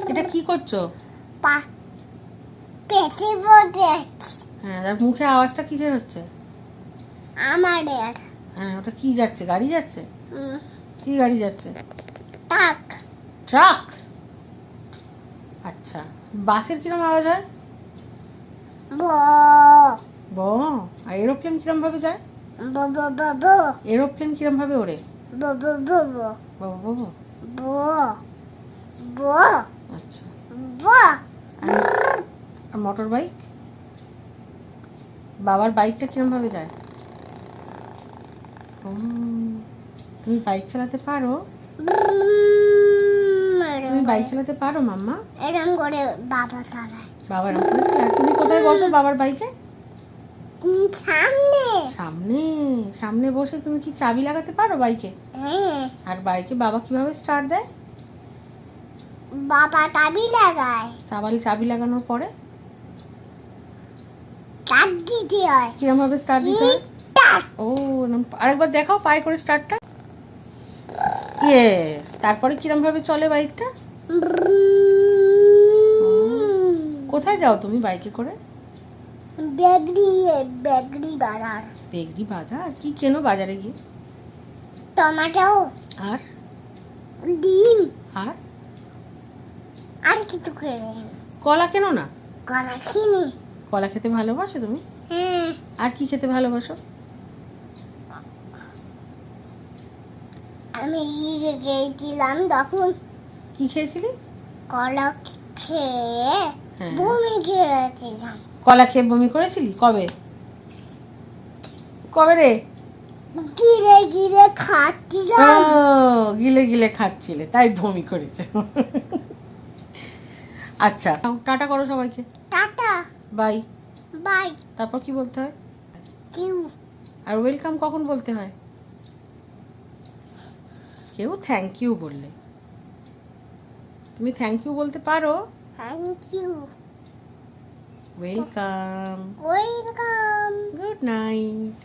এটা কি করছো? পেটে বসে। হ্যাঁ, তার মুখে আওয়াজটা কিসের হচ্ছে? আমাদের। হ্যাঁ, ওটা কি যাচ্ছে? গাড়ি যাচ্ছে? কি গাড়ি যাচ্ছে? টাক। ট্রাক। আচ্ছা, বাসের কিরম আওয়াজ হয়? ব ব। আর এরোপ্লেন কিরম ভাবে যায়? ব ব ব ব এরোপ্লেন কিরম ভাবে ওড়ে? ব ব ব ব বাবা বাবা। ব ব আচ্ছা, ব আর মোটর বাইক? বাবার বাইকটা কিরম ভাবে যায়? তুমি বাইক চালাতে পারো? তুমি বাইক চালাতে পারো মাম্মা? এরকম করে বাবা চালায়। বাবার আর তুমি কোথায় বসো বাবার বাইকে? সামনে। সামনে। সামনে বসে তুমি কি চাবি লাগাতে পারো বাইকে? হ্যাঁ, আর বাইকে বাবা কিভাবে স্টার্ট দেয়? বাবা চাবি লাগায়। চাবি লাগানোর পরে চাপ দিতে হয়। কিরম ভাবে স্টার্ট দিতে হয়? ও, আরেকবার দেখাও পায়ে করে স্টার্টটা। ইয়েস। তারপরে কিরম ভাবে চলে বাইকটা? কোথায় যাও তুমি বাইকে করে? বেগড়ি বাজার। বেগড়ি বাজার? কি কেনো বাজারে গিয়ে? টমেটো, আর ডিম, আর আর কিছু কেনে। কলা কেনো না? কলা কিনি। কলা খেতে ভালোবাসো তুমি? হ্যাঁ, আর কি খেতে ভালোবাসো? আমি গিয়েছিলাম তখন কি খেয়েছিলি? কলা খেয়ে হ্যাঁ। বমি করেছিলাম। কলা খেয়ে বমি করেছিলি? কবে? কবে রে? গিলে গিলে খাচ্ছিলাম। গিলে গিলে খাচ্ছিলে তাই বমি করেছে। আচ্ছা, টাটা করো সবাইকে। Tata, by. বাই, তারপর কি বলতে হয়? কিউ। আর ওয়েলকাম কখন বলতে হয়? কেউ থ্যাংক ইউ বললে। তুমি থ্যাংক ইউ বলতে পারো? Thank you. Welcome. Welcome. Good night.